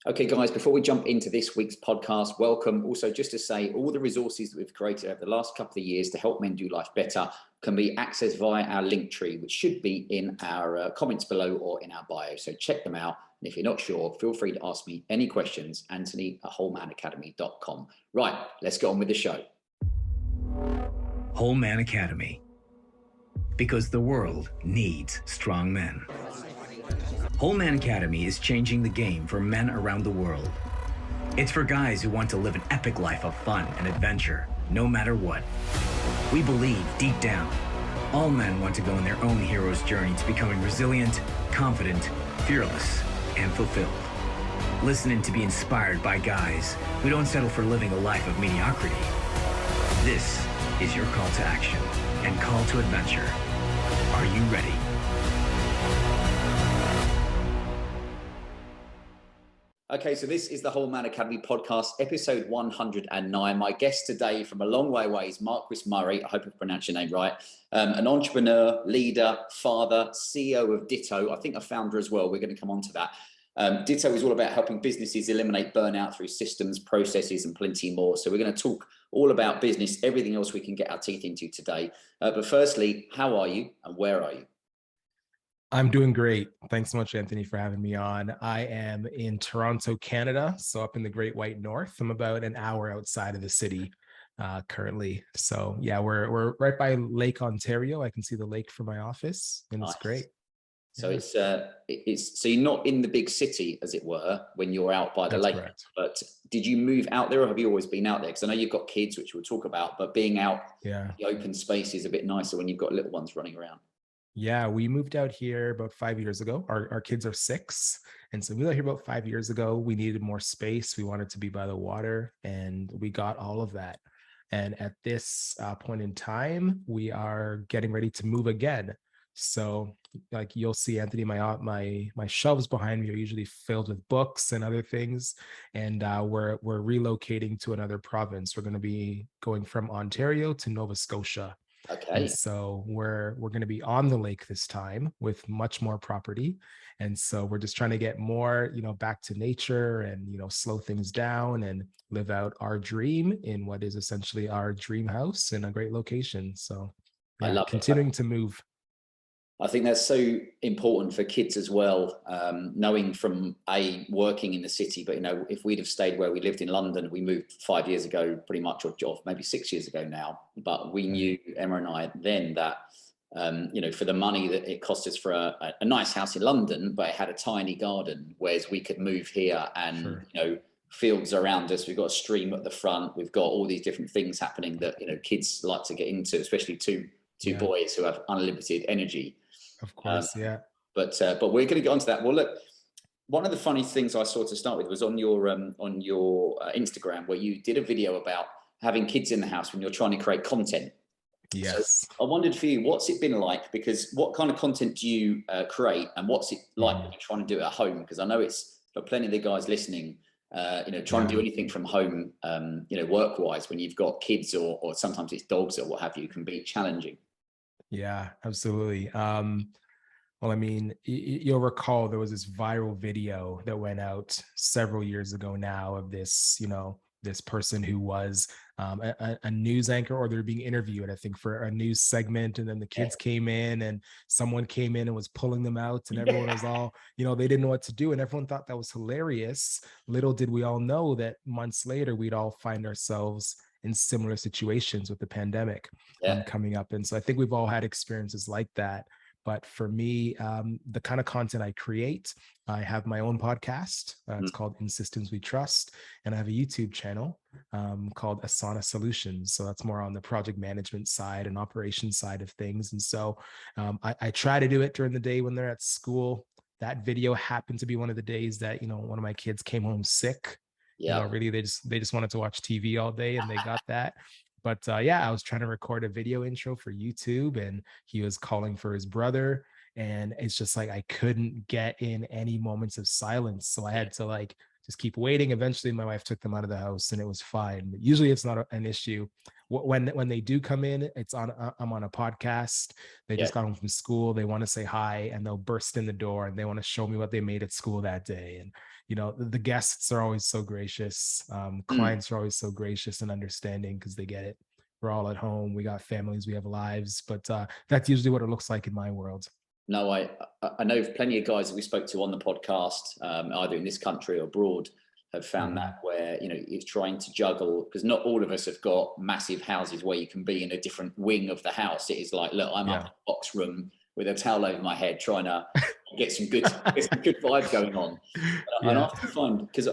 Okay, guys, before we jump into this week's podcast, welcome. Also, just to say, all the resources that we've created over the last couple of years to help men do life better can be accessed via our link tree, which should be in our comments below or in our bio. So check them out. And if you're not sure, feel free to ask me any questions, Anthony@wholemanacademy.com. Right, let's get on with the show. Whole Man Academy. Because the world needs strong men. Whole Man Academy is changing the game for men around the world. It's for guys who want to live an epic life of fun and adventure, no matter what. We believe deep down, all men want to go on their own hero's journey to becoming resilient, confident, fearless, and fulfilled. Listen in to be inspired by guys who don't settle for living a life of mediocrity. This is your call to action and call to adventure. Are you ready? Okay, so this is the Whole Man Academy podcast, episode 109. My guest today from a long way away is Marquis Murray. I hope I've pronounced your name right. An entrepreneur, leader, father, CEO of Ditto. I think a founder as well. We're going to come on to that. Ditto is all about helping businesses eliminate burnout through systems, processes, and plenty more. So we're going to talk all about business, everything else we can get our teeth into today. But firstly, how are you and where are you? I'm doing great. Thanks so much, Anthony, for having me on. I am in Toronto, Canada, so up in the Great White North. I'm about an hour outside of the city currently. So yeah, we're right by Lake Ontario. I can see the lake from my office, and Nice. It's great. So it's so you're not in the big city, as it were, when you're out by the That's lake. correct. But did you move out there, or have you always been out there? Because I know you've got kids, which we'll talk about, but being out Yeah. in the open space is a bit nicer when you've got little ones running around. Yeah, we moved out here about 5 years ago. Our kids are 6. And so we moved out here about 5 years ago. We needed more space. We wanted to be by the water, and we got all of that. And at this point in time, we are getting ready to move again. So like you'll see, Anthony, my shelves behind me are usually filled with books and other things. And we're relocating to another province. We're going to be going from Ontario to Nova Scotia. Okay. And so we're going to be on the lake this time with much more property. And so we're just trying to get more, back to nature and, slow things down and live out our dream in what is essentially our dream house in a great location. So I love it. continuing to move. I think that's so important for kids as well, knowing from working in the city, but if we'd have stayed where we lived in London, we moved 5 years ago, pretty much, or maybe 6 years ago now, but we knew, Emma and I, then that, for the money that it cost us for a nice house in London, but it had a tiny garden, whereas we could move here and, Sure. Fields around us, we've got a stream at the front, we've got all these different things happening that, kids like to get into, especially two boys who have unlimited energy. Of course, yeah. But we're going to get onto that. Well, look, one of the funny things I saw to start with was on your Instagram, where you did a video about having kids in the house when you're trying to create content. Yes. So I wondered for you, what's it been like? Because what kind of content do you create, and what's it like when you're trying to do it at home? Because I know it's for plenty of the guys listening, trying to do anything from home, work-wise, when you've got kids or sometimes it's dogs or what have you, can be challenging. Yeah, absolutely. Well, I mean, you'll recall there was this viral video that went out several years ago now of this, this person who was a news anchor, or they're being interviewed, I think, for a news segment. And then the kids came in and someone came in and was pulling them out, and everyone was all, they didn't know what to do. And everyone thought that was hilarious. Little did we all know that months later, we'd all find ourselves in similar situations with the pandemic coming up. And so I think we've all had experiences like that. But for me, the kind of content I create, I have my own podcast. It's called In Systems We Trust. And I have a YouTube channel called Asana Solutions. So that's more on the project management side and operations side of things. And so I try to do it during the day when they're at school. That video happened to be one of the days that, one of my kids came home sick. Really, they just wanted to watch TV all day, and they got that. But I was trying to record a video intro for YouTube, and he was calling for his brother, And it's just like I couldn't get in any moments of silence. So I had to like just keep waiting. Eventually my wife took them out of the house and it was fine. But usually it's not an issue. When they do come in, I'm on a podcast. They just got home from school. They want to say hi and they'll burst in the door and they want to show me what they made at school that day. And the guests are always so gracious. Clients are always so gracious and understanding because they get it. We're all at home. We got families. We have lives. But that's usually what it looks like in my world. No, I know plenty of guys that we spoke to on the podcast, either in this country or abroad, have found that where, it's trying to juggle, because not all of us have got massive houses where you can be in a different wing of the house. It is like, look, I'm up in a box room with a towel over my head trying to get some good vibe going on. And I often find, because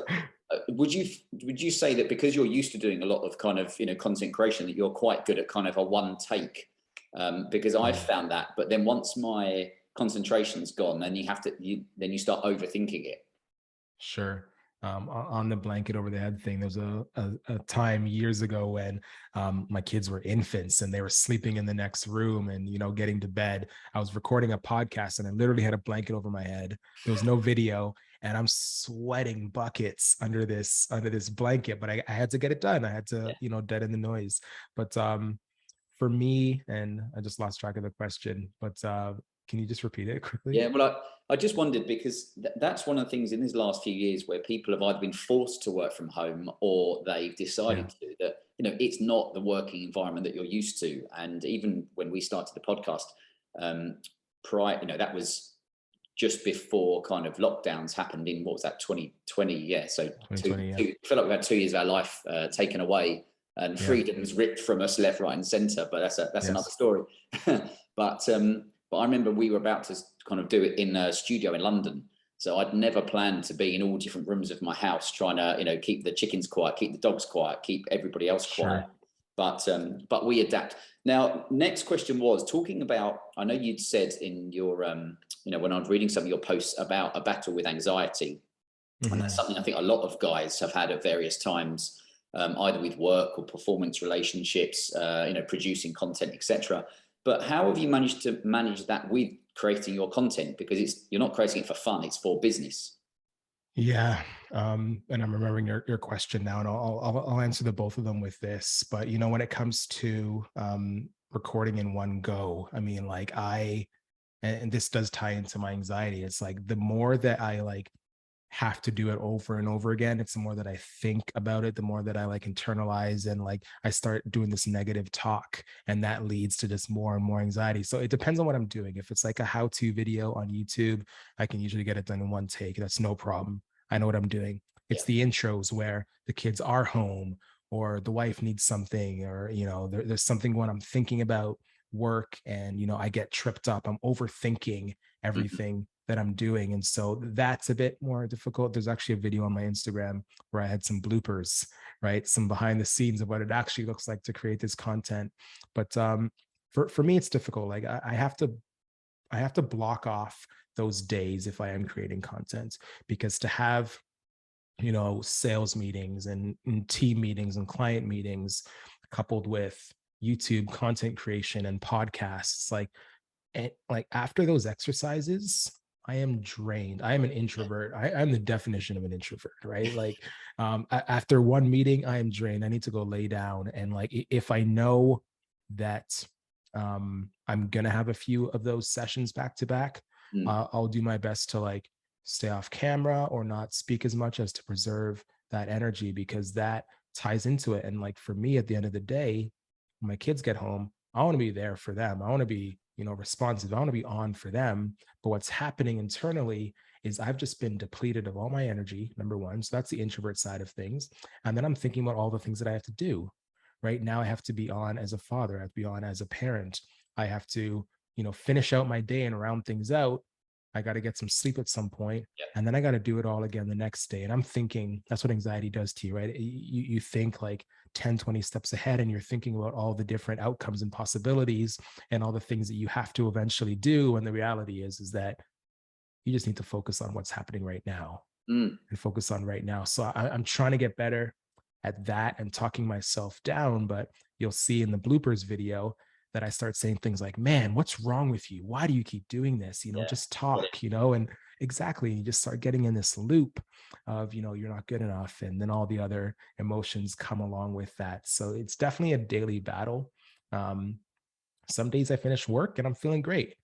would you say that because you're used to doing a lot of kind of, content creation, that you're quite good at kind of a one take? Because I've found that, but then once my concentration's gone, then you start overthinking it. Sure. On the blanket over the head thing, there was a time years ago when my kids were infants and they were sleeping in the next room and, getting to bed. I was recording a podcast and I literally had a blanket over my head. There was no video and I'm sweating buckets under this blanket, but I had to get it done. I had to, deaden the noise. But for me, and I just lost track of the question, but can you just repeat it quickly? Yeah, well, I just wondered, because that's one of the things in these last few years where people have either been forced to work from home or they've decided to, that, it's not the working environment that you're used to. And even when we started the podcast, that was just before kind of lockdowns happened in, what was that, 2020? Yeah. So 2020, I feel like we've had 2 years of our life taken away and freedom was ripped from us left, right and center. But that's another story. But I remember we were about to kind of do it in a studio in London. So I'd never planned to be in all different rooms of my house, trying to, keep the chickens quiet, keep the dogs quiet, keep everybody else quiet. But we adapt. Now, next question was talking about, I know you'd said in your, when I was reading some of your posts about a battle with anxiety. And that's something I think a lot of guys have had at various times, either with work or performance relationships, producing content, etc. But how have you managed to manage that with creating your content? Because you're not creating it for fun; it's for business. Yeah, and I'm remembering your question now, and I'll answer the both of them with this. But when it comes to recording in one go, I mean, and this does tie into my anxiety. It's like the more that I have to do it over and over again, it's the more that I think about it, the more that I internalize, and I start doing this negative talk, and that leads to just more and more anxiety. So it depends on what I'm doing. If it's a how-to video on YouTube, I can usually get it done in one take. That's no problem. I know what I'm doing. It's the intros where the kids are home or the wife needs something, or there's something when I'm thinking about work and I get tripped up. I'm overthinking everything that I'm doing. And so that's a bit more difficult. There's actually a video on my Instagram where I had some bloopers, right? Some behind the scenes of what it actually looks like to create this content. But for me, it's difficult. I have to block off those days if I am creating content, because to have, sales meetings and team meetings and client meetings coupled with YouTube content creation and podcasts, after those exercises, I am drained. I am an introvert. I'm the definition of an introvert, right? After one meeting, I am drained. I need to go lay down. And if I know that I'm going to have a few of those sessions back to back, I'll do my best to stay off camera or not speak as much as to preserve that energy, because that ties into it. And for me, at the end of the day, when my kids get home, I want to be there for them. I want to be responsive. I want to be on for them. But what's happening internally is I've just been depleted of all my energy, number one. So that's the introvert side of things. And then I'm thinking about all the things that I have to do. Right now, I have to be on as a father. I have to be on as a parent. I have to, finish out my day and round things out. I got to get some sleep at some point, and then I got to do it all again the next day. And I'm thinking, that's what anxiety does to you, right? You think 10, 20 steps ahead, and you're thinking about all the different outcomes and possibilities and all the things that you have to eventually do. And the reality is that you just need to focus on what's happening right now and focus on right now. So I'm trying to get better at that and talking myself down. But you'll see in the bloopers video that I start saying things like, man, what's wrong with you? Why do you keep doing this? Just talk, and exactly, you just start getting in this loop of, you're not good enough. And then all the other emotions come along with that. So it's definitely a daily battle. Some days I finish work and I'm feeling great.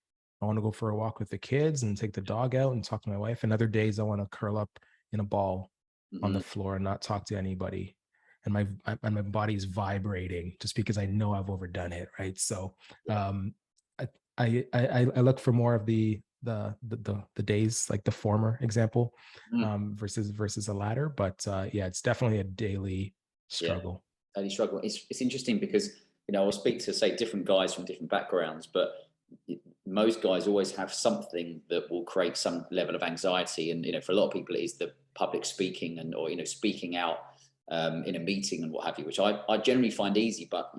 I want to go for a walk with the kids and take the dog out and talk to my wife. And other days I want to curl up in a ball on the floor and not talk to anybody. And my body's vibrating just because I know I've overdone it. Right. So I look for more of the days, like the former example, versus a latter. But it's definitely a daily struggle. Daily struggle. It's interesting because, I'll speak to, say, different guys from different backgrounds, but most guys always have something that will create some level of anxiety. And, for a lot of people, it is the public speaking or speaking out in a meeting and what have you, which I generally find easy. But,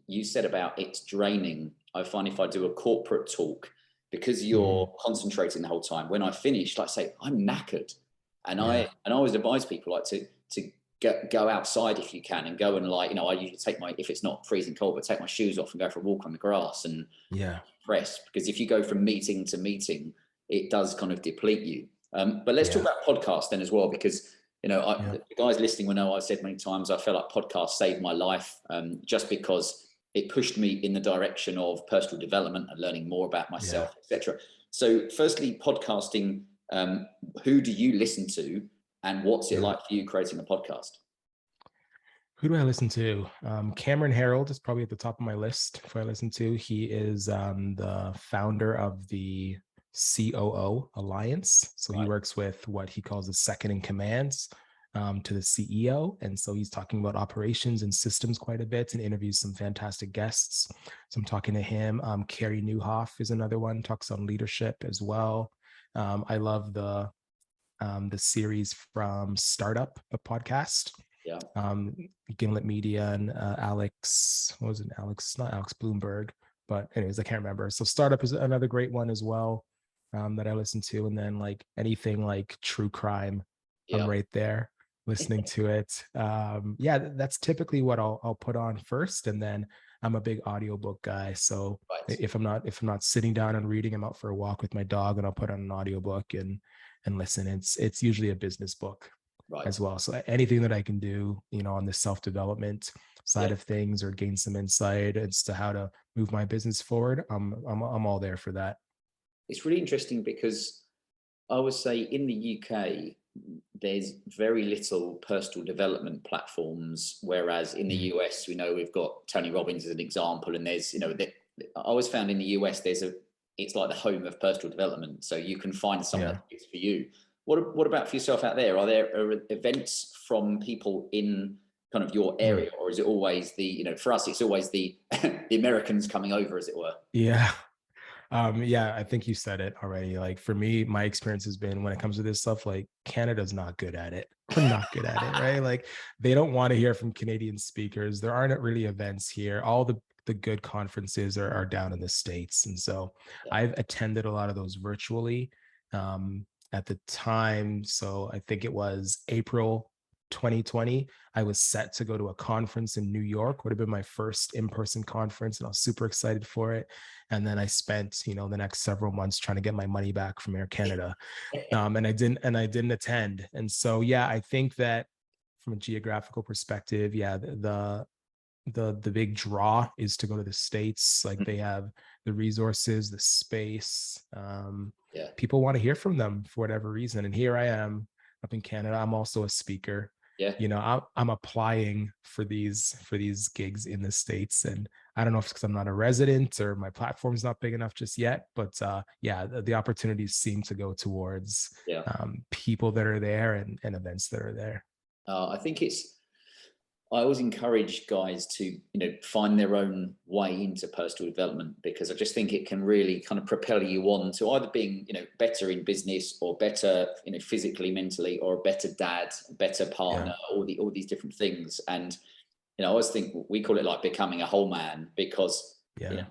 you said about it's draining. I find if I do a corporate talk, because you're concentrating the whole time, when I finish, like say, I'm knackered. And I always advise people like to go outside if you can, and go and I usually take if it's not freezing cold, but take my shoes off and go for a walk on the grass and press, because if you go from meeting to meeting, it does kind of deplete you. But let's talk about podcasts then as well, because the guys listening will know I've said many times I felt like podcasts saved my life, just because it pushed me in the direction of personal development and learning more about myself, etc. So firstly, podcasting, who do you listen to, and what's it like for you creating a podcast? Who do I listen to? Cameron Herold is probably at the top of my list who I listen to. He is the founder of the COO Alliance. So he works with what he calls the second in commands to the CEO. And so he's talking about operations and systems quite a bit, and interviews some fantastic guests. So I'm talking to him. Carrie Nieuwhof is another one, talks on leadership as well. I love the series from Startup, a podcast. Gimlet Media and Alex, what was it? Not Alex Bloomberg, but anyways, I can't remember. So Startup is another great one as well, that I listen to. And then like anything like true crime, I'm right there listening to it. That's typically what I'll put on first. And then I'm a big audiobook guy. So if I'm not sitting down and reading, I'm out for a walk with my dog and I'll put on an audiobook and listen. It's usually a business book as well. So anything that I can do, on the self-development side of things, or gain some insight as to how to move my business forward, I'm all there for that. It's really interesting because I would say in the UK, there's very little personal development platforms, whereas in the US, we've got Tony Robbins as an example, and there's, I always found in the US, it's like the home of personal development. So you can find something that fits for you. What about for yourself out there? Are there events from people in kind of your area, or is it always for us, it's always the the Americans coming over, as it were? I think you said it already. Like for me, my experience has been, when it comes to this stuff, like Canada's not good at it. We're not good at it, right? Like they don't want to hear from Canadian speakers. There aren't really events here. All the good conferences are down in the States. And so I've attended a lot of those virtually at the time. So I think it was April 2020, I was set to go to a conference in New York. Would have been my first in-person conference, and I was super excited for it. And then I spent, the next several months trying to get my money back from Air Canada, and I didn't attend. And so, I think that from a geographical perspective, the big draw is to go to the States. Like they have the resources, the space. People want to hear from them for whatever reason. And here I am up in Canada. I'm also a speaker. I'm applying for these gigs in the States, and I don't know if it's because I'm not a resident or my platform's not big enough just yet, but the opportunities seem to go towards people that are there and events that are there. I think I always encourage guys to, find their own way into personal development, because I just think it can really kind of propel you on to either being, better in business, or better, physically, mentally, or a better dad, a better partner, all these different things. And, I always think we call it like becoming a whole man, because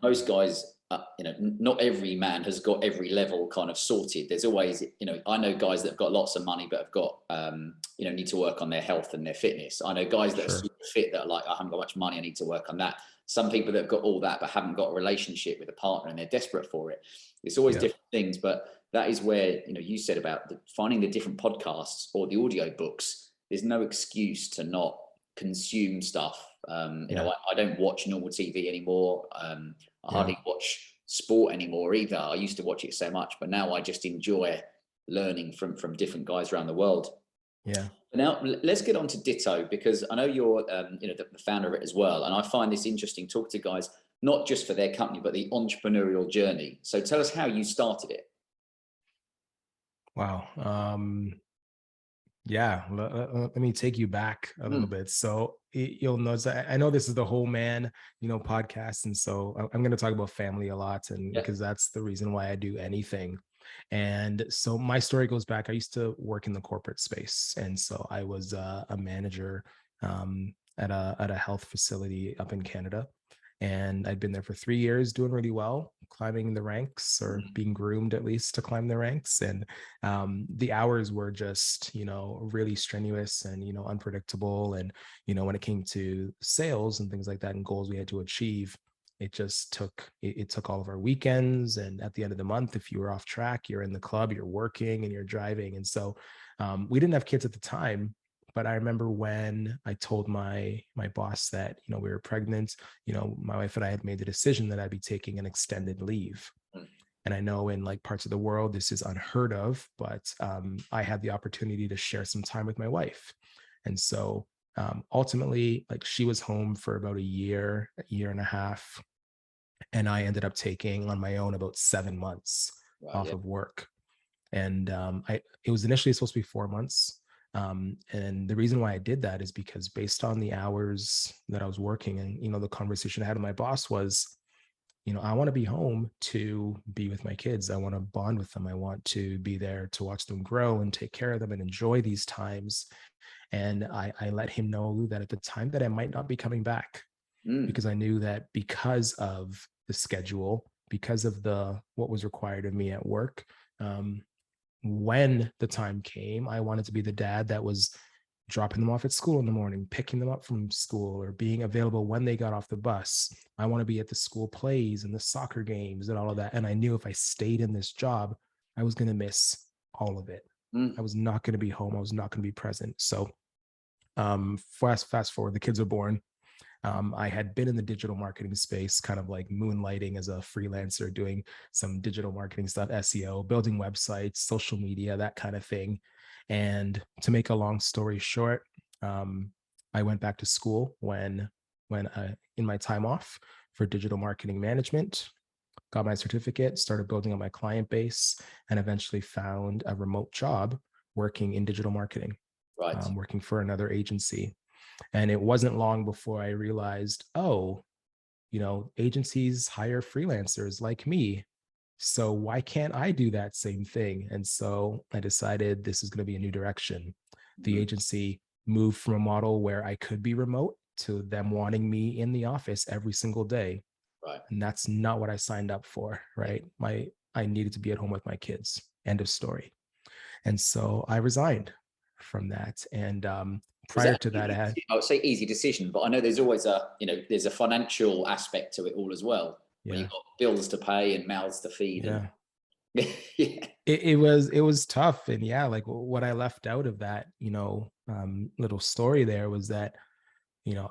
most guys not every man has got every level kind of sorted. There's always, I know guys that have got lots of money, but have got, need to work on their health and their fitness. I know guys that are super fit that are like, I haven't got much money, I need to work on that. Some people that have got all that, but haven't got a relationship with a partner and they're desperate for it. It's always different things, but that is where, you said about finding the different podcasts or the audio books. There's no excuse to not consume stuff. I don't watch normal TV anymore. I hardly watch sport anymore either. I used to watch it so much, but now I just enjoy learning from different guys around the world. Yeah. Now let's get on to Ditto, because I know you're the founder of it as well, and I find this interesting. Talk to guys not just for their company, but the entrepreneurial journey. So tell us how you started it. Wow. Let me take you back a little bit. So you'll notice, I know this is the Whole Man, podcast. And so I'm going to talk about family a lot, and because that's the reason why I do anything. And so my story goes back. I used to work in the corporate space. And so I was a manager at a health facility up in Canada. And I'd been there for 3 years, doing really well, climbing the ranks, or being groomed at least to climb the ranks. And the hours were just, really strenuous and, unpredictable. And, when it came to sales and things like that and goals we had to achieve, it just took all of our weekends. And at the end of the month, if you were off track, you're in the club, you're working and you're driving. And so we didn't have kids at the time. But I remember when I told my boss that, we were pregnant, my wife and I had made the decision that I'd be taking an extended leave. And I know in like parts of the world, this is unheard of, but I had the opportunity to share some time with my wife. And so ultimately, like, she was home for about a year and a half. And I ended up taking on my own about 7 months off of work. And it was initially supposed to be 4 months. And the reason why I did that is because based on the hours that I was working, and, the conversation I had with my boss was, I want to be home to be with my kids. I want to bond with them. I want to be there to watch them grow and take care of them and enjoy these times. And I let him know that at the time that I might not be coming back, because I knew that because of the schedule, because of what was required of me at work, when the time came, I wanted to be the dad that was dropping them off at school in the morning, picking them up from school, or being available when they got off the bus. I want to be at the school plays and the soccer games and all of that. And I knew if I stayed in this job, I was going to miss all of it. I was not going to be home. I was not going to be present. So fast forward, the kids are born. I had been in the digital marketing space, kind of like moonlighting as a freelancer, doing some digital marketing stuff, SEO, building websites, social media, that kind of thing. And to make a long story short, I went back to school when in my time off for digital marketing management, got my certificate, started building up my client base, and eventually found a remote job working in digital marketing, working for another agency. And it wasn't long before I realized, agencies hire freelancers like me. So why can't I do that same thing? And so I decided this is going to be a new direction. The agency moved from a model where I could be remote to them wanting me in the office every single day. And that's not what I signed up for, right? I needed to be at home with my kids. End of story. And so I resigned from that. And prior to that, I would say easy decision, but I know there's always there's a financial aspect to it all as well. When you've got bills to pay and mouths to feed. It was tough. And like what I left out of that, little story there was that,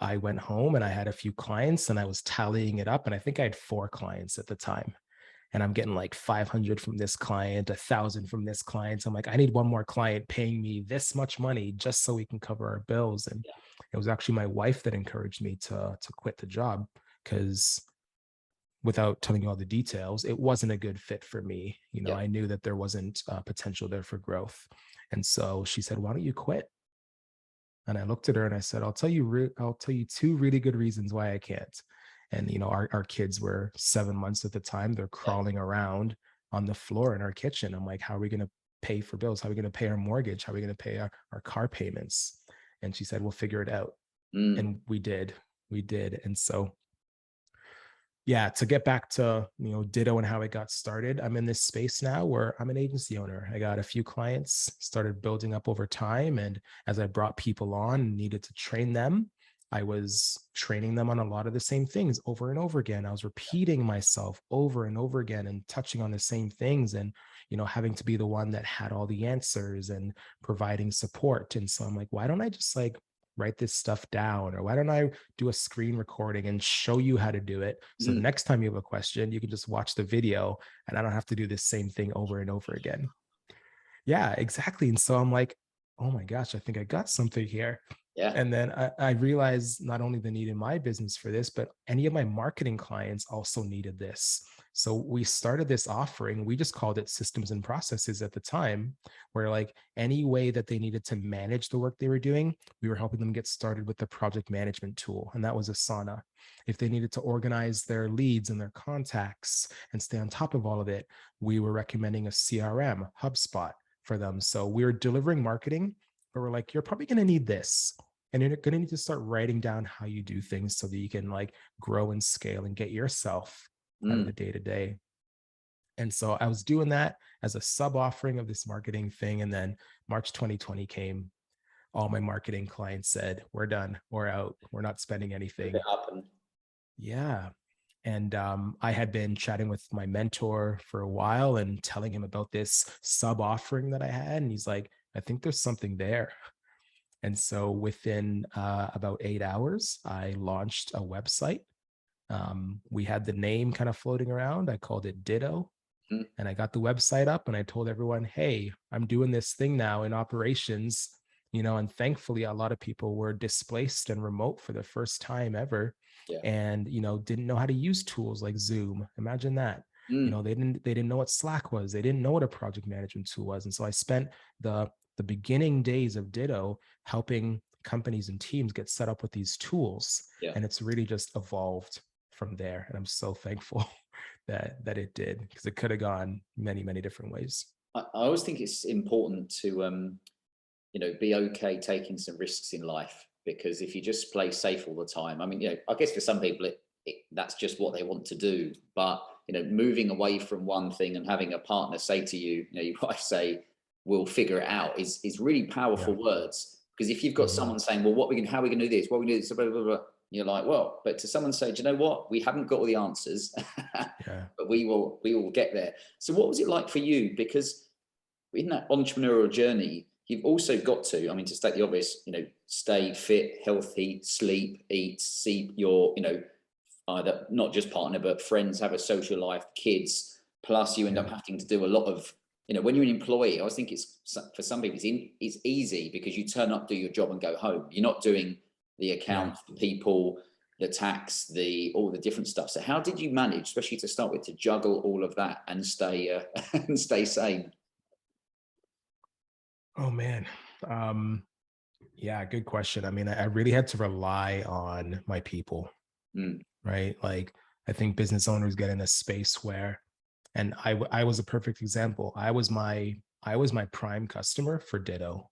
I went home and I had a few clients and I was tallying it up. And I think I had 4 clients at the time. And I'm getting like 500 from this client, 1,000 from this client. So I'm like, I need one more client paying me this much money just so we can cover our bills. And it was actually my wife that encouraged me to quit the job, because without telling you all the details, it wasn't a good fit for me. I knew that there wasn't potential there for growth. And so she said, why don't you quit? And I looked at her and I said, I'll tell you 2 really good reasons why I can't. And, our kids were 7 months at the time. They're crawling around on the floor in our kitchen. I'm like, how are we going to pay for bills? How are we going to pay our mortgage? How are we going to pay our car payments? And she said, we'll figure it out. And we did. And so yeah, to get back to, Ditto and how it got started, I'm in this space now where I'm an agency owner. I got a few clients, started building up over time. And as I brought people on and needed to train them, I was training them on a lot of the same things over and over again. I was repeating myself over and over again and touching on the same things, and, having to be the one that had all the answers and providing support. And so I'm like, why don't I just like write this stuff down? Or why don't I do a screen recording and show you how to do it? So the next time you have a question, you can just watch the video and I don't have to do this same thing over and over again. Yeah, exactly. And so I'm like, oh my gosh, I think I got something here. Yeah. And then I realized not only the need in my business for this, but any of my marketing clients also needed this. So we started this offering. We just called it systems and processes at the time, where like any way that they needed to manage the work they were doing, we were helping them get started with the project management tool. And that was Asana. If they needed to organize their leads and their contacts and stay on top of all of it, we were recommending a CRM, HubSpot for them. So we were delivering marketing, but we're like, you're probably going to need this. And you're going to need to start writing down how you do things so that you can like grow and scale and get yourself out of the day to day. And so I was doing that as a sub offering of this marketing thing. And then March 2020 came. All my marketing clients said, we're done, we're out, we're not spending anything. Yeah. And I had been chatting with my mentor for a while and telling him about this sub offering that I had. And he's like, I think there's something there. And so within about 8 hours, I launched a website. We had the name kind of floating around. I called it Ditto. And I got the website up and I told everyone, hey, I'm doing this thing now in operations, and thankfully a lot of people were displaced and remote for the first time ever. Yeah. And, didn't know how to use tools like Zoom. Imagine that. They didn't know what Slack was. They didn't know what a project management tool was. And so I spent the beginning days of Ditto helping companies and teams get set up with these tools. Yeah. And it's really just evolved from there. And I'm so thankful that it did, because it could have gone many, many different ways. I always think it's important to, be okay taking some risks in life, because if you just play safe all the time, I mean, I guess for some people that's just what they want to do. But, moving away from one thing and having a partner say to you, your wife say, we'll figure it out, is really powerful words. Because if you've got someone saying, well, how are we going to do this? What are we going to do this? Blah, blah, blah, you're like, well, but to someone say, do you know what? We haven't got all the answers, but we will get there. So what was it like for you? Because in that entrepreneurial journey, you've also got to, I mean, to state the obvious, stay fit, healthy, sleep, eat, see your, either not just partner, but friends, have a social life, kids, plus you end up having to do a lot of, when you're an employee, I always think it's, for some people, it's easy because you turn up, do your job and go home. You're not doing the accounts, the people, the tax, all the different stuff. So how did you manage, especially to start with, to juggle all of that and stay sane? Oh man. Yeah, good question. I mean, I really had to rely on my people, right? Like, I think business owners get in a space where, and I was a perfect example. I was my prime customer for Ditto,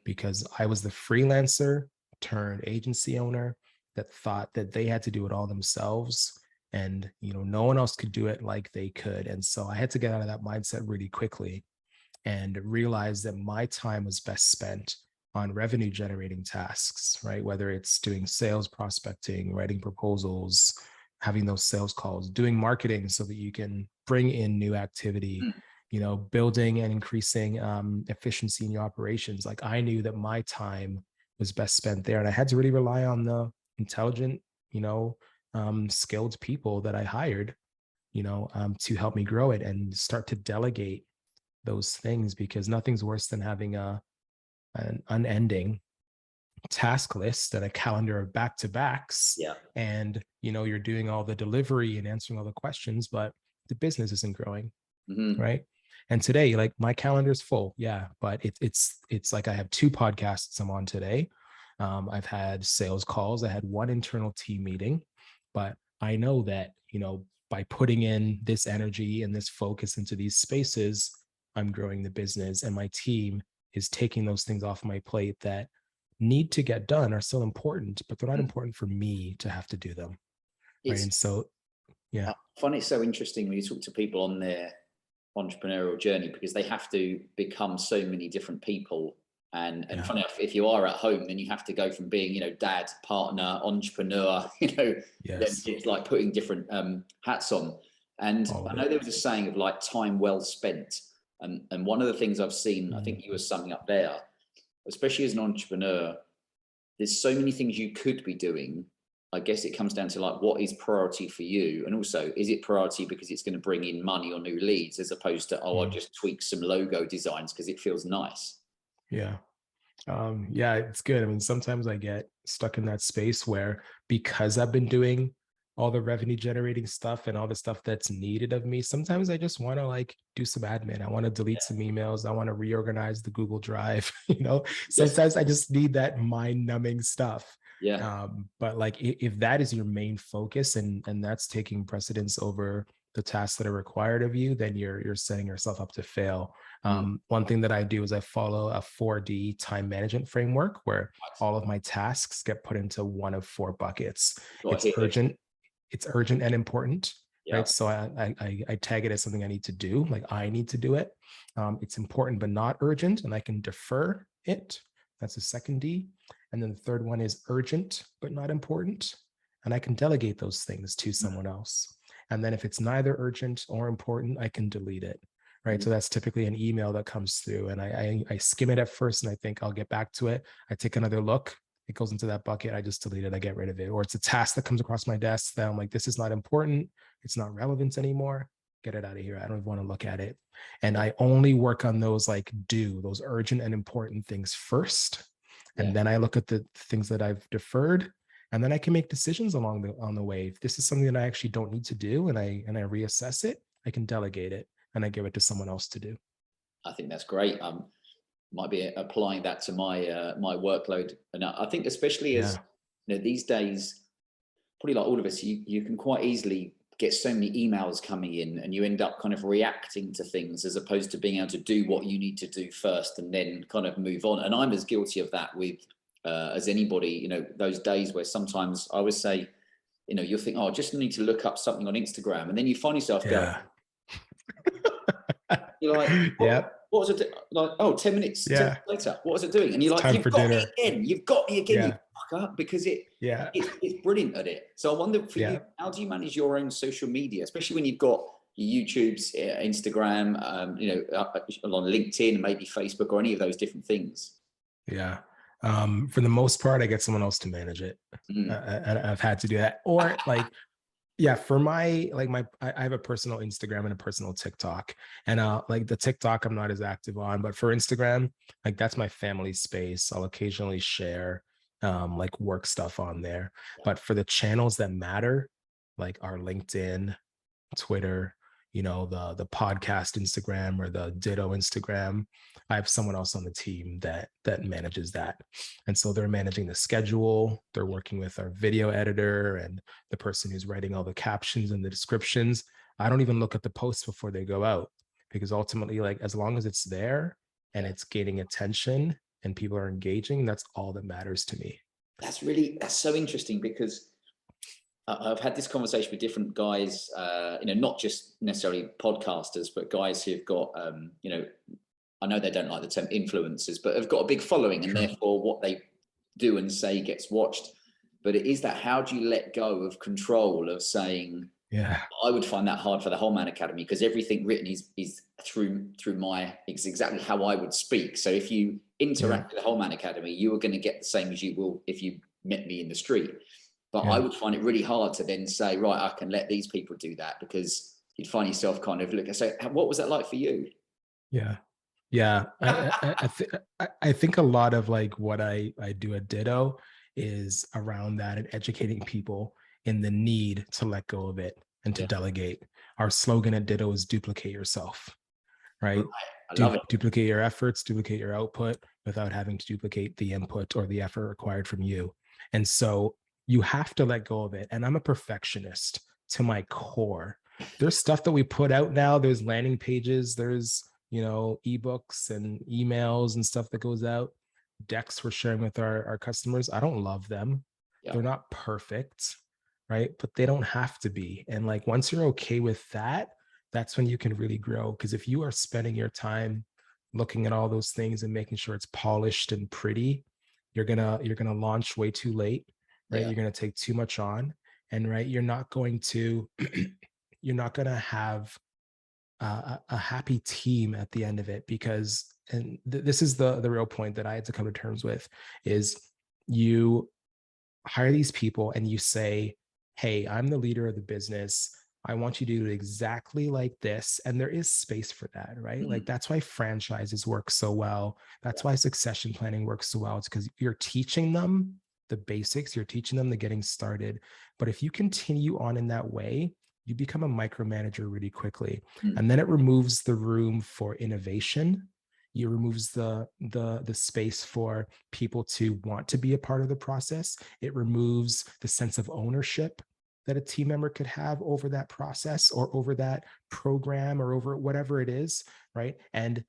because I was the freelancer turned agency owner that thought that they had to do it all themselves, and no one else could do it like they could. And so I had to get out of that mindset really quickly and realize that my time was best spent on revenue generating tasks, right? Whether it's doing sales prospecting, writing proposals, having those sales calls, doing marketing so that you can bring in new activity, building and increasing efficiency in your operations. Like, I knew that my time was best spent there, and I had to really rely on the intelligent, skilled people that I hired, to help me grow it and start to delegate those things, because nothing's worse than having an unending task list and a calendar of back-to-backs. And you're doing all the delivery and answering all the questions, but the business isn't growing, right? And today, like, my calendar's full, but it's like I have 2 podcasts I'm on today. I've had sales calls, I had 1 internal team meeting, but I know that by putting in this energy and this focus into these spaces, I'm growing the business, and my team is taking those things off my plate that need to get done, are still important, but they're not important for me to have to do them. Right. And so Yeah. I find it so interesting when you talk to people on their entrepreneurial journey, because they have to become so many different people. And funny enough, if you are at home, then you have to go from being, dad, partner, entrepreneur, then Yes. it's like putting different hats on. And I know there was a saying of like time well spent. And one of the things I've seen, I think you were summing up there, especially as an entrepreneur, there's so many things you could be doing. I guess it comes down to like, what is priority for you? And also, is it priority because it's going to bring in money or new leads, as opposed to, I'll just tweak some logo designs because it feels nice. Yeah. Yeah, it's good. I mean, sometimes I get stuck in that space where, because I've been doing all the revenue generating stuff and all the stuff that's needed of me, sometimes I just want to like do some admin. I want to delete some emails. I want to reorganize the Google Drive. Sometimes I just need that mind numbing stuff. Yeah. But like, if that is your main focus and that's taking precedence over the tasks that are required of you, then you're setting yourself up to fail. One thing that I do is I follow a 4D time management framework where all of my tasks get put into one of 4 buckets. It's urgent and important, right? So I tag it as something I need to do, like I need to do it. It's important but not urgent, and I can defer it. That's the second D. And then the third one is urgent but not important, and I can delegate those things to someone else. And then if it's neither urgent or important, I can delete it, right? So that's typically an email that comes through, and I skim it at first and I think I'll get back to it. I take another look, it goes into that bucket, I just delete it, I get rid of it. Or it's a task that comes across my desk that I'm like, this is not important, it's not relevant anymore, get it out of here, I don't even want to look at it. And I only work on those those urgent and important things first. And then I look at the things that I've deferred, and then I can make decisions on the way. If this is something that I actually don't need to do, and I reassess it, I can delegate it and I give it to someone else to do. I think that's great. Might be applying that to my my workload, and I think especially as these days, probably like all of us, you can quite easily get so many emails coming in, and you end up kind of reacting to things as opposed to being able to do what you need to do first and then kind of move on. And I'm as guilty of that with as anybody. Those days where sometimes I would say, you'll think, I just need to look up something on Instagram, and then you find yourself going, you're like, what was it? Like, 10 minutes, 10 minutes later, what was it doing? And you're like, you've got me again, you fuck up, because it's brilliant at it. So I wonder for you, how do you manage your own social media, especially when you've got your YouTubes, Instagram, on LinkedIn, maybe Facebook, or any of those different things? For the most part, I get someone else to manage it. I've had to do that. Or for I have a personal Instagram and a personal TikTok, and the TikTok I'm not as active on, but for Instagram, that's my family space. I'll occasionally share work stuff on there. But for the channels that matter, like our LinkedIn, Twitter, the podcast Instagram or the Ditto Instagram, I have someone else on the team that manages that. And so they're managing the schedule, they're working with our video editor and the person who's writing all the captions and the descriptions. I don't even look at the posts before they go out, because ultimately, as long as it's there and it's gaining attention and people are engaging, that's all that matters to me. That's so interesting, because I've had this conversation with different guys, not just necessarily podcasters, but guys who've got, I know they don't like the term influencers, but have got a big following, and therefore what they do and say gets watched. But it is that, how do you let go of control of saying, I would find that hard for the Whole Man Academy, because everything written is through it's exactly how I would speak. So if you interact with the Whole Man Academy, you are going to get the same as you will if you met me in the street. But I would find it really hard to then say, right, I can let these people do that, because you'd find yourself kind of looking. So what was that like for you? I think a lot of what I do at Ditto is around that, and educating people in the need to let go of it and to delegate. Our slogan at Ditto is duplicate yourself, right? I love it. Duplicate your efforts, duplicate your output without having to duplicate the input or the effort required from you. And so you have to let go of it. And I'm a perfectionist to my core. There's stuff that we put out now. There's landing pages, there's, ebooks and emails and stuff that goes out, decks we're sharing with our customers. I don't love them. They're not perfect. right? But they don't have to be. And like, once you're okay with that, that's when you can really grow. Because if you are spending your time looking at all those things and making sure it's polished and pretty, you're gonna launch way too late, right? Yeah. You're gonna take too much on, and right, you're not going to you're not gonna have a happy team at the end of it. Because, and this is the real point that I had to come to terms with, is you hire these people and you say, hey, I'm the leader of the business, I want you to do it exactly like this. And there is space for that, right? Like, that's why franchises work so well. That's why succession planning works so well. It's because you're teaching them the basics, you're teaching them the getting started. But if you continue on in that way, you become a micromanager really quickly. And then it removes the room for innovation. It removes the space for people to want to be a part of the process. It removes the sense of ownership that a team member could have over that process or over that program or over whatever it is, right? And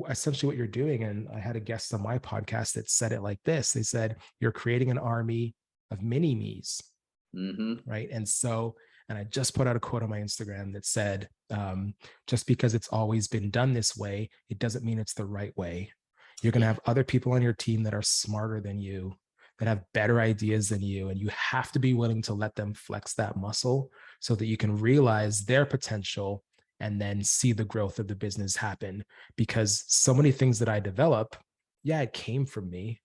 essentially what you're doing, and I had a guest on my podcast that said it like this. They said, you're creating an army of mini me's, right? And so, and I just put out a quote on my Instagram that said, just because it's always been done this way, it doesn't mean it's the right way. You're going to have other people on your team that are smarter than you, that have better ideas than you, and you have to be willing to let them flex that muscle so that you can realize their potential and then see the growth of the business happen. Because so many things that I develop, yeah, it came from me,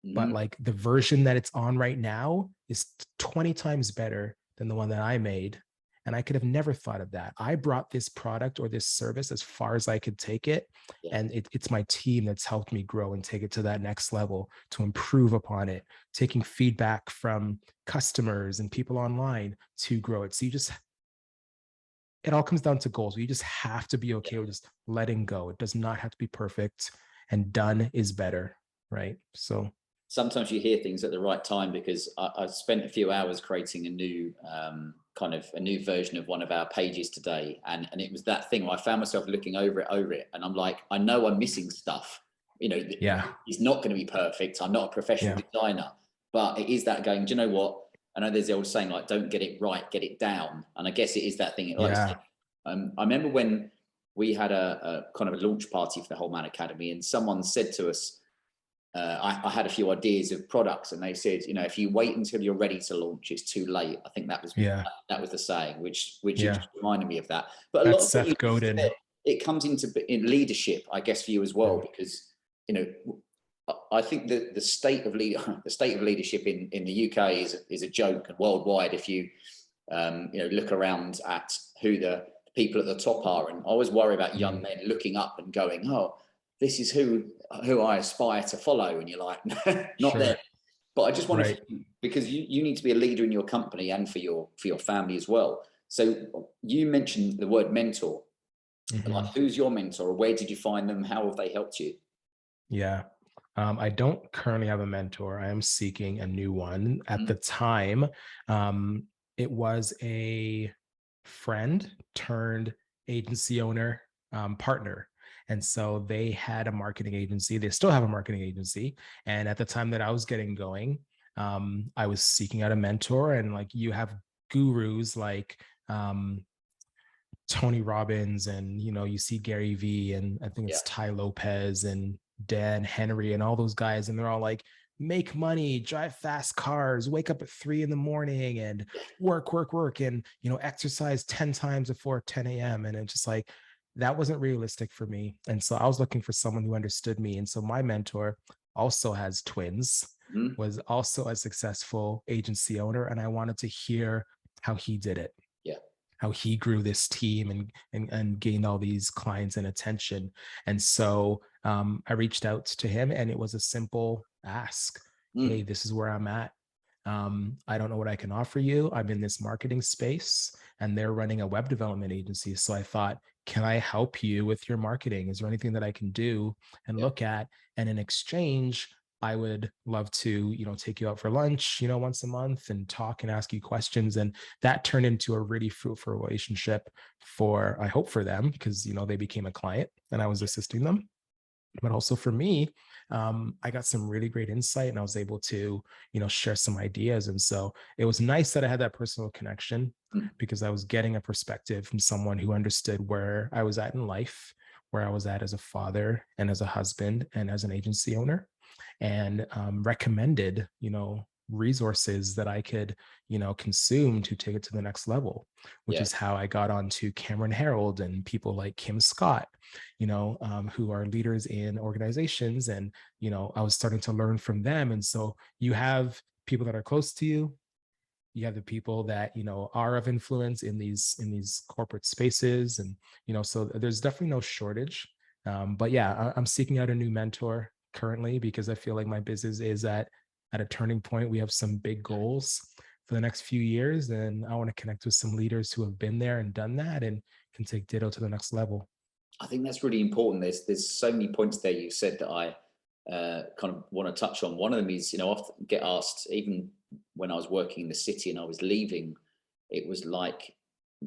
but like the version that it's on right now is 20 times better than the one that I made. And I could have never thought of that. I brought this product or this service as far as I could take it. And it's my team that's helped me grow and take it to that next level, to improve upon it, taking feedback from customers and people online to grow it. So it all comes down to goals. You just have to be okay with just letting go. It does not have to be perfect, and done is better, right? So sometimes you hear things at the right time, because I spent a few hours creating a new a new version of one of our pages today, and it was that thing where I found myself looking over it, and I'm like, I know I'm missing stuff. It's not going to be perfect. I'm not a professional designer, but it is that going, do you know what? I know there's the old saying, like, don't get it right, get it down. And I guess it is that thing. Like I said, I remember when we had a kind of a launch party for the Whole Man Academy, and someone said to us, I had a few ideas of products, and they said, if you wait until you're ready to launch, it's too late. I think that was the saying, which just reminded me of that. But a lot of Seth Godin. It comes in leadership, I guess, for you as well, because I think that the state of leadership in the UK is a joke, and worldwide, if you look around at who the people at the top are. And I always worry about young men looking up and going, oh, this is who I aspire to follow. And you're like, not them. But I just want to, because you need to be a leader in your company and for your family as well. So you mentioned the word mentor. Like, who's your mentor? Where did you find them? How have they helped you? Yeah. I don't currently have a mentor. I am seeking a new one. At the time, it was a friend turned agency owner, partner. And so they had a marketing agency. They still have a marketing agency. And at the time that I was getting going, I was seeking out a mentor. And like, you have gurus like Tony Robbins, and you see Gary Vee, and I think it's Ty Lopez and Dan Henry and all those guys, and they're all like, make money, drive fast cars, wake up at 3 a.m. and work, and exercise 10 times before 10 a.m. And it's just like, that wasn't realistic for me. And so I was looking for someone who understood me. And so my mentor also has twins, was also a successful agency owner, and I wanted to hear how he did it. How he grew this team and gained all these clients and attention. And so I reached out to him, and it was a simple ask. Hey, this is where I'm at. I don't know what I can offer you. I'm in this marketing space, and they're running a web development agency. So I thought, can I help you with your marketing? Is there anything that I can do and look at? And in exchange, I would love to, take you out for lunch, once a month, and talk and ask you questions. And that turned into a really fruitful relationship I hope for them, because, they became a client and I was assisting them. But also for me, I got some really great insight, and I was able to, share some ideas. And so it was nice that I had that personal connection, Mm. because I was getting a perspective from someone who understood where I was at in life, where I was at as a father and as a husband and as an agency owner, and recommended, resources that I could, consume to take it to the next level, which Yeah. is how I got onto Cameron Harold and people like Kim Scott, who are leaders in organizations. And, I was starting to learn from them. And so you have people that are close to you. You have the people that, are of influence in these corporate spaces. And, so there's definitely no shortage. But yeah, I'm seeking out a new mentor currently, because I feel like my business is at a turning point. We have some big goals for the next few years, and I want to connect with some leaders who have been there and done that and can take Ditto to the next level. I think that's really important. There's so many points there you said that I kind of want to touch on. One of them is, I often get asked, even when I was working in the city and I was leaving, it was like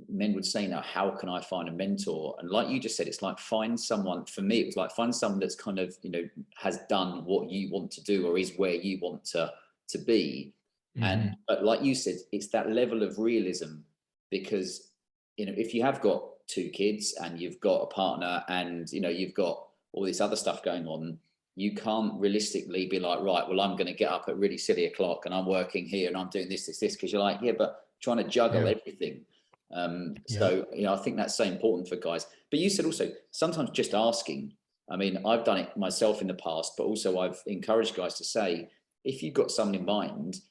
men would say, now, how can I find a mentor? And like you just said, it's like find someone. For me, it was like find someone that's kind of, has done what you want to do or is where you want to be. Mm-hmm. And but like you said, it's that level of realism, because if you have got two kids and you've got a partner and you've got all this other stuff going on, you can't realistically be like, right, well, I'm going to get up at really silly o'clock and I'm working here and I'm doing this, because you're like, yeah, but trying to juggle everything. So I think that's so important for guys. But you said also sometimes just asking. I mean, I've done it myself in the past, but also I've encouraged guys to say, if you've got someone in mind,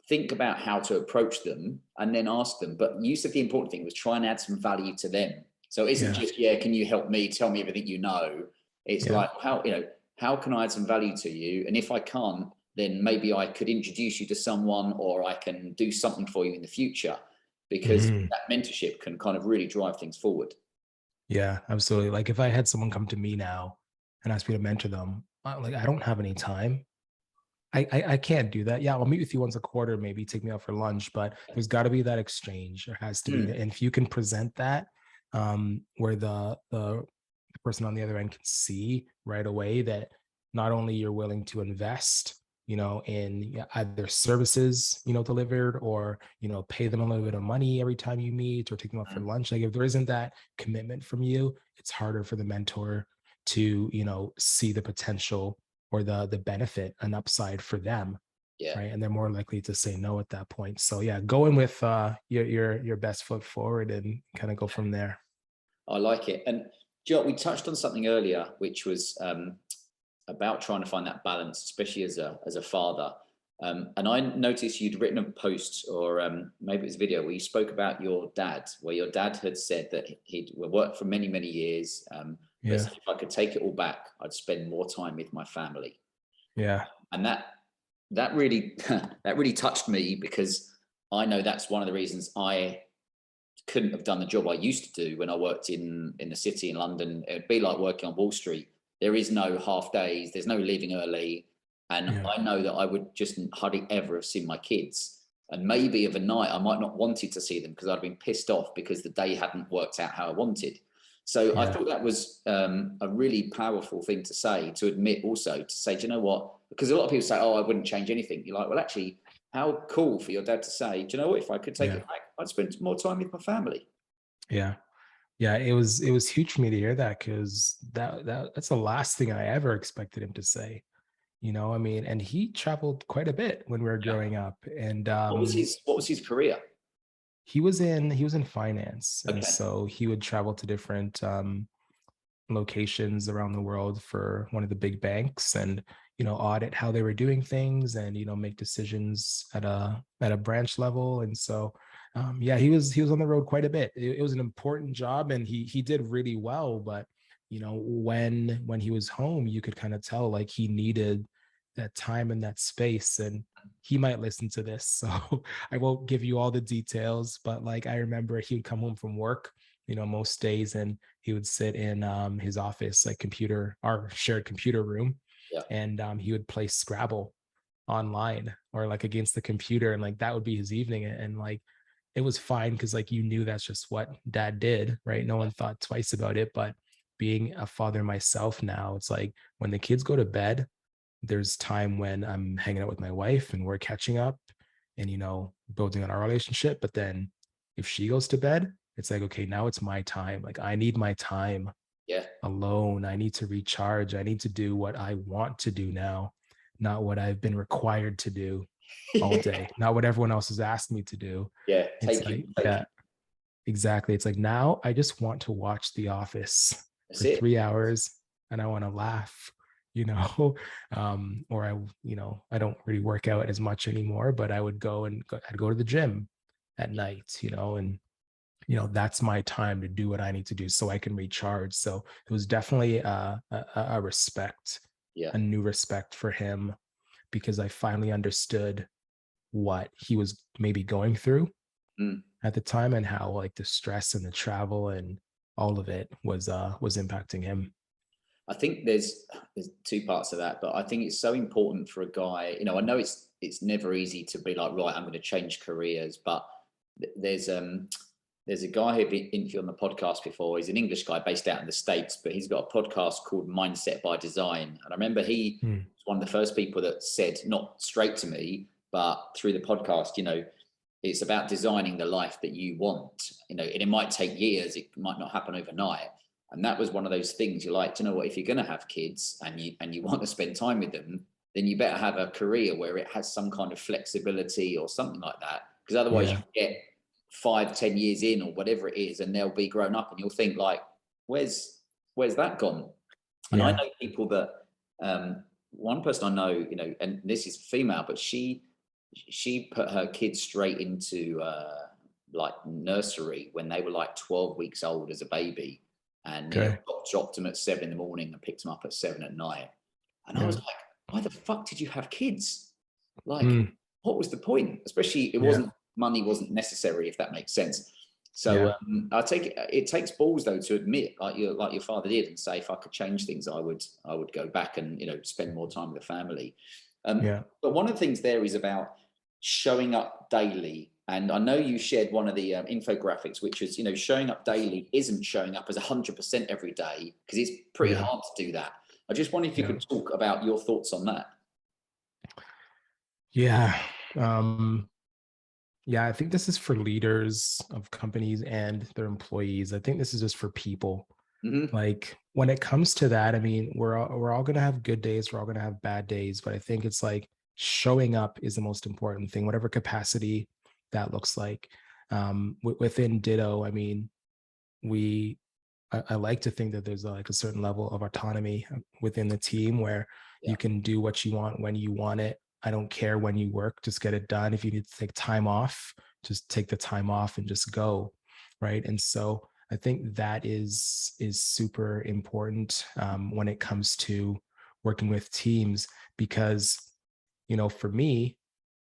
think about how to approach them and then ask them. But you said the important thing was try and add some value to them. So it isn't just, can you help me? Tell me everything you know. It's like, how can I add some value to you? And if I can't, then maybe I could introduce you to someone, or I can do something for you in the future, because that mentorship can kind of really drive things forward. Yeah, absolutely. Like if I had someone come to me now and ask me to mentor them, I don't have any time. I can't do that. Yeah, I'll meet with you once a quarter, maybe take me out for lunch, but there's got to be that exchange. There has to be, and if you can present that, where the person on the other end can see right away that not only you're willing to invest, in either services, delivered, or pay them a little bit of money every time you meet, or take them out for lunch. Like if there isn't that commitment from you, it's harder for the mentor to see the potential or the benefit and upside for them. Right. And they're more likely to say no at that point. So yeah, go in with your best foot forward and kind of go from there. I like it. And Joe, we touched on something earlier, which was about trying to find that balance, especially as a father. And I noticed you'd written a post, or maybe it was a video, where you spoke about your dad, where your dad had said that he'd worked for many, many years. But if I could take it all back, I'd spend more time with my family. Yeah. And that really that really touched me, because I know that's one of the reasons I couldn't have done the job I used to do when I worked in the city in London. It'd be like working on Wall Street. There is no half days. There's no leaving early. And I know that I would just hardly ever have seen my kids. And maybe of a night, I might not wanted to see them because I'd been pissed off because the day hadn't worked out how I wanted. So I thought that was a really powerful thing to say, to admit also, to say, do you know what? Because a lot of people say, oh, I wouldn't change anything. You're like, well, actually, how cool for your dad to say, do you know what? If I could take it back, I'd spend more time with my family. Yeah. Yeah, it was huge for me to hear that, because that's the last thing I ever expected him to say. I mean, and he traveled quite a bit when we were growing up. And what was his career? He was in finance, and Okay. so he would travel to different locations around the world for one of the big banks, and audit how they were doing things, and make decisions at a branch level. And so he was on the road quite a bit. It was an important job, and he did really well. But when he was home, you could kind of tell like he needed that time and that space. And he might listen to this, so I won't give you all the details, but like I remember he would come home from work most days, and he would sit in his office, like our shared computer room, and he would play Scrabble online or like against the computer, and like that would be his evening. And like it was fine, because like that's just what dad did, right? No one thought twice about it. But being a father myself now, it's like when the kids go to bed, there's time when I'm hanging out with my wife and we're catching up and, building on our relationship. But then if she goes to bed, it's like, okay, now it's my time. Like I need my time Yeah. alone. I need to recharge. I need to do what I want to do now, not what I've been required to do all day, not what everyone else has asked me to do. Yeah. It's like, yeah, exactly. It's like now I just want to watch The Office for 3 hours and I want to laugh, or I don't really work out as much anymore, but I'd go to the gym at night, and that's my time to do what I need to do so I can recharge. So it was definitely a respect, a new respect for him, because I finally understood what he was maybe going through at the time and how like the stress and the travel and all of it was impacting him. I think there's two parts of that, but I think it's so important for a guy. I know it's never easy to be like, right, I'm going to change careers, but there's a guy who been interviewed on the podcast before. He's an English guy based out in the States, but he's got a podcast called Mindset by Design. And I remember he was one of the first people that said, not straight to me, but through the podcast, it's about designing the life that you want, and it might take years, it might not happen overnight. And that was one of those things you're like, what, if you're going to have kids and you want to spend time with them, then you better have a career where it has some kind of flexibility or something like that. Because otherwise you get 5-10 years in or whatever it is, and they'll be grown up and you'll think like, where's that gone? And I know people that, one person I know, and this is female, but she put her kids straight into like nursery when they were like 12 weeks old as a baby, and dropped them at 7 a.m. and picked them up at 7 p.m. And I was like, why the fuck did you have kids? Like, what was the point? Especially money wasn't necessary, if that makes sense. So I take it takes balls though to admit, like your father did, and say, if I could change things, I would go back and spend more time with the family. But one of the things there is about showing up daily. And I know you shared one of the infographics, which is, showing up daily isn't showing up as 100% every day, because it's pretty hard to do that. I just wonder if you could talk about your thoughts on that. I think this is for leaders of companies and their employees. I think this is just for people. Like when it comes to that, I mean, we're all going to have good days. We're all going to have bad days, but I think it's like showing up is the most important thing, whatever capacity that looks like. Within Ditto, I mean, I like to think that there's like a certain level of autonomy within the team where you can do what you want when you want it. I don't care when you work, just get it done. If you need to take time off, just take the time off and just go, right? And so I think that is super important when it comes to working with teams, because, for me,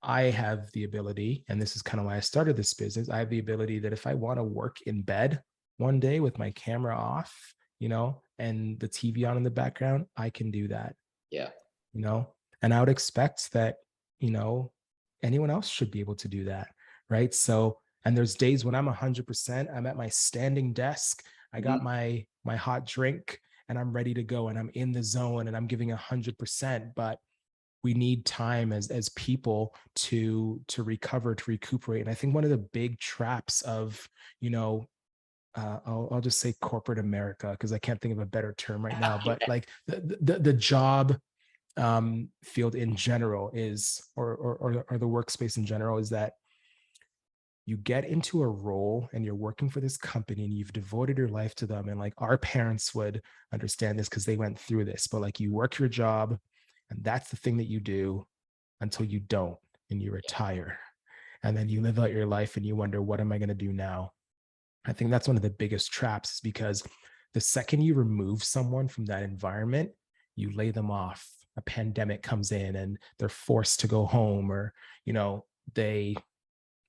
I have the ability, and this is kind of why I started this business. I have the ability that if I want to work in bed one day with my camera off, and the TV on in the background, I can do that. And I would expect that, anyone else should be able to do that. Right. So, and there's days when I'm 100%, I'm at my standing desk, I got my hot drink and I'm ready to go and I'm in the zone and I'm giving 100%, but we need time as people to recover, to recuperate. And I think one of the big traps of, I'll just say corporate America, because I can't think of a better term right now, but like the job field in general is, or the workspace in general, is that you get into a role and you're working for this company and you've devoted your life to them. And like our parents would understand this because they went through this, but like you work your job and that's the thing that you do until you don't, and you retire. And then you live out your life and you wonder, what am I going to do now? I think that's one of the biggest traps, because the second you remove someone from that environment, you lay them off. A pandemic comes in and they're forced to go home, or, they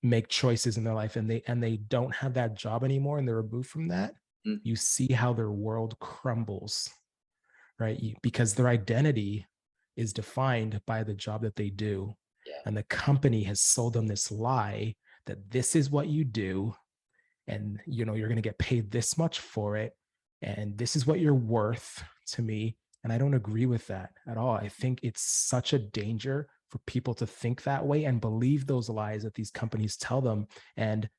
make choices in their life and they don't have that job anymore and they're removed from that. You see how their world crumbles, right? Because their identity is defined by the job that they do. And the company has sold them this lie that this is what you do. And, you're going to get paid this much for it. and this is what you're worth to me. And I don't agree with that at all. I think it's such a danger for people to think that way and believe those lies that these companies tell them. And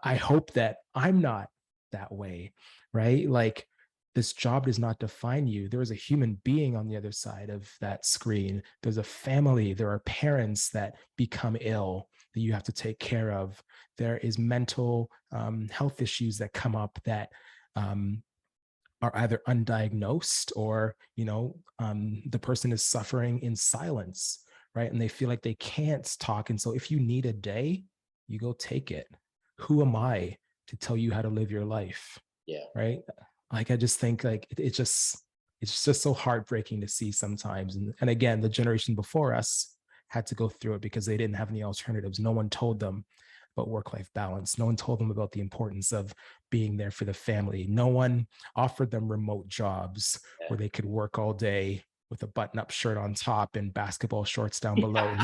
I hope that I'm not that way, right? Like, this job does not define you. There is a human being on the other side of that screen. There's a family. There are parents that become ill that you have to take care of. There is mental health issues that come up that are either undiagnosed, or the person is suffering in silence, right? And they feel like they can't talk. And so if you need a day, you go take it. Who am I to tell you how to live your life? Yeah. Right. Like, I just think like it's just so heartbreaking to see sometimes. And again, the generation before us had to go through it because they didn't have any alternatives. No one told them about work-life balance. No one told them about the importance of being there for the family. No one offered them remote jobs where they could work all day with a button-up shirt on top and basketball shorts down below.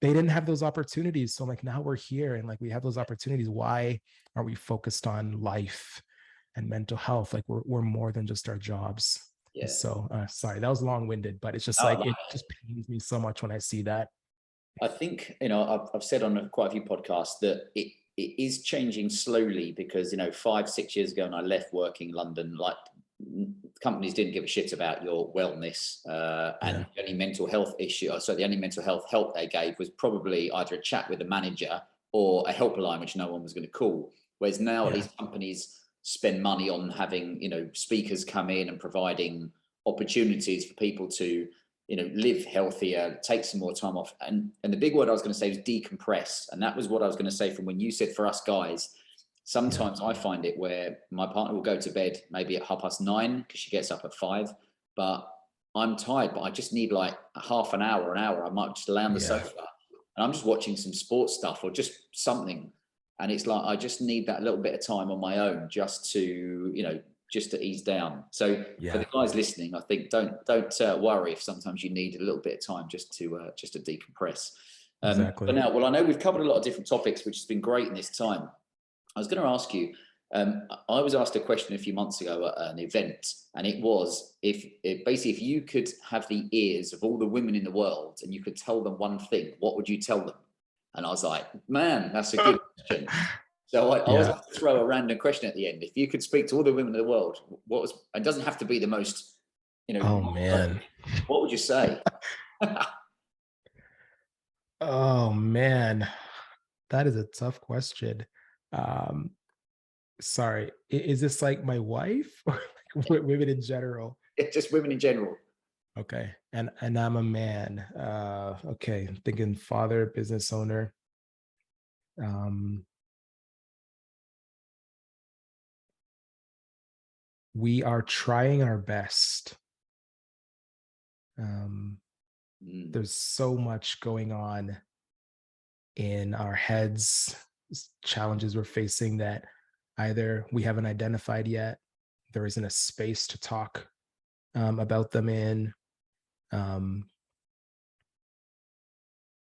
They didn't have those opportunities. So like, now we're here and like, we have those opportunities. Why are we focused on life and mental health? Like, we're more than just our jobs. Yeah. So sorry, that was long-winded, but it's just it just pains me so much when I see that. I think, I've said on quite a few podcasts that it is changing slowly, because, 5-6 years ago when I left working in London, like, companies didn't give a shit about your wellness, and the only mental health the only mental health help they gave was probably either a chat with the manager or a helpline, which no one was going to call. Whereas now these companies spend money on having, speakers come in and providing opportunities for people to, live healthier, take some more time off. And the big word I was going to say was decompress. And that was what I was going to say from when you said, for us guys, sometimes I find it where my partner will go to bed maybe at 9:30 because she gets up at 5, but I'm tired, but I just need like a half an hour. I might just lay on the sofa and I'm just watching some sports stuff or just something. And it's like, I just need that little bit of time on my own just to, just to ease down. So for the guys listening, I think don't worry if sometimes you need a little bit of time just to decompress. Exactly. But now, well, I know we've covered a lot of different topics, which has been great in this time. I was going to ask you, I was asked a question a few months ago at an event, and it was, if you could have the ears of all the women in the world and you could tell them one thing, what would you tell them? And I was like, man, that's a good question. So I always have to throw a random question at the end. If you could speak to all the women in the world, it doesn't have to be the most, oh man, what would you say? Oh man, that is a tough question. Sorry, is this like my wife or like women in general? It's just women in general. Okay. And I'm a man. Okay. I'm thinking father, business owner. We are trying our best. There's so much going on in our heads, challenges we're facing that either we haven't identified yet, there isn't a space to talk about them in,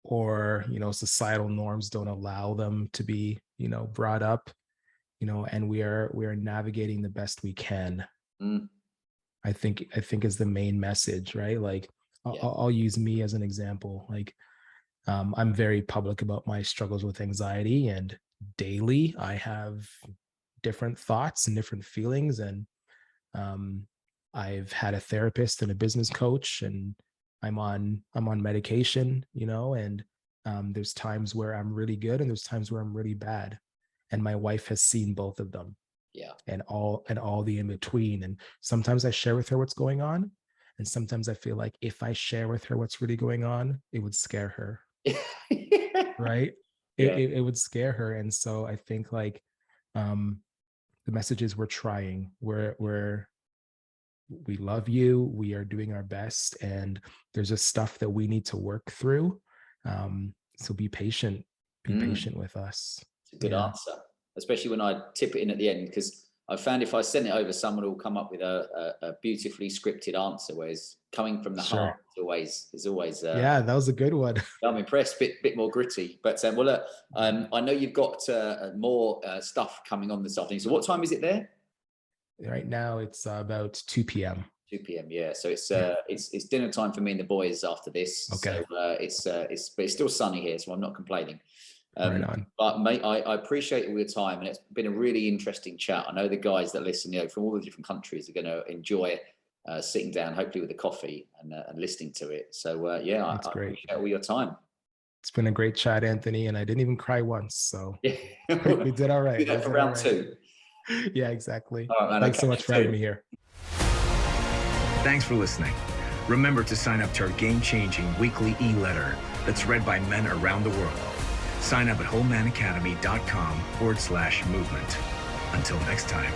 or societal norms don't allow them to be brought up, and we are navigating the best we can. I think is the main message, right? Like, I'll use me as an example. Like, I'm very public about my struggles with anxiety, and daily I have different thoughts and different feelings, and I've had a therapist and a business coach, and I'm on medication, and there's times where I'm really good and there's times where I'm really bad, and my wife has seen both of them, and all the in between. And sometimes I share with her what's going on, and sometimes I feel like if I share with her what's really going on, it would scare her. Right? It would scare her. And so I think, like, the message is, we're trying, we love you, we are doing our best, and there's just stuff that we need to work through. So be patient with us. It's a good answer, especially when I tip it in at the end, because I found if I send it over, someone will come up with a beautifully scripted answer, whereas coming from the heart is always that was a good one. I'm impressed. Bit more gritty. But well, look, I know you've got more stuff coming on this afternoon. So what time is it there? Right now it's about 2 p.m. 2 p.m. Yeah, so it's dinner time for me and the boys after this. Okay. So but it's still sunny here, so I'm not complaining. Right on. But mate, I appreciate all your time, and it's been a really interesting chat. I know the guys that listen, from all the different countries, are going to enjoy sitting down, hopefully with a coffee and listening to it. So yeah, That's I great. appreciate all your time. It's been a great chat, Anthony, and I didn't even cry once, so Yeah, we did all right. Do that for round 2. Yeah, exactly. All right, man. Thanks so much for having me here. Thanks for listening. Remember to sign up to our game-changing weekly e-letter that's read by men around the world. Sign up at wholemanacademy.com/movement. Until next time.